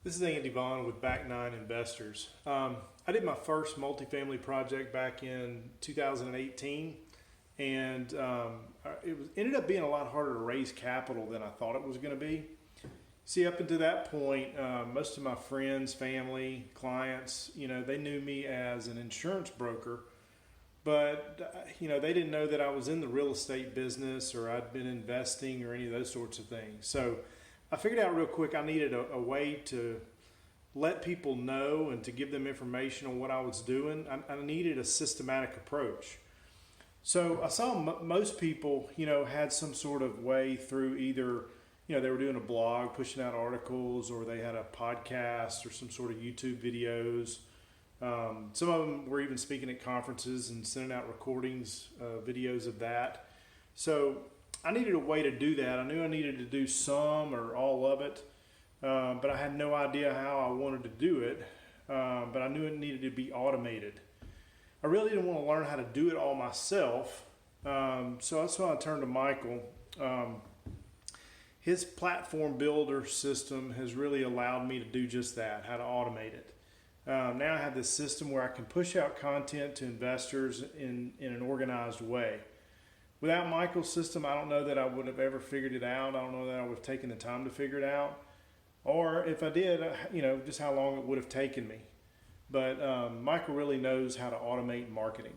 This is Andy Vaughan with Back Nine Investors. I did my first multifamily project back in 2018, and ended up being a lot harder to raise capital than I thought it was going to be. See, up until that point, most of my friends, family, clients, they knew me as an insurance broker, but they didn't know that I was in the real estate business or I'd been investing or any of those sorts of things. So I figured out real quick I needed a way to let people know and to give them information on what I was doing. I needed a systematic approach. So I saw most people, had some sort of way through either, they were doing a blog, pushing out articles, or they had a podcast or some sort of YouTube videos. Some of them were even speaking at conferences and sending out recordings, videos of that. So I needed a way to do that. I knew I needed to do some or all of it, but I had no idea how I wanted to do it, but I knew it needed to be automated. I really didn't want to learn how to do it all myself, so that's why I turned to Michael. His platform builder system has really allowed me to do just that, how to automate it. Now I have this system where I can push out content to investors in an organized way. Without Michael's system, I don't know that I would have ever figured it out. I don't know that I would have taken the time to figure it out. Or if I did, just how long it would have taken me. But Michael really knows how to automate marketing.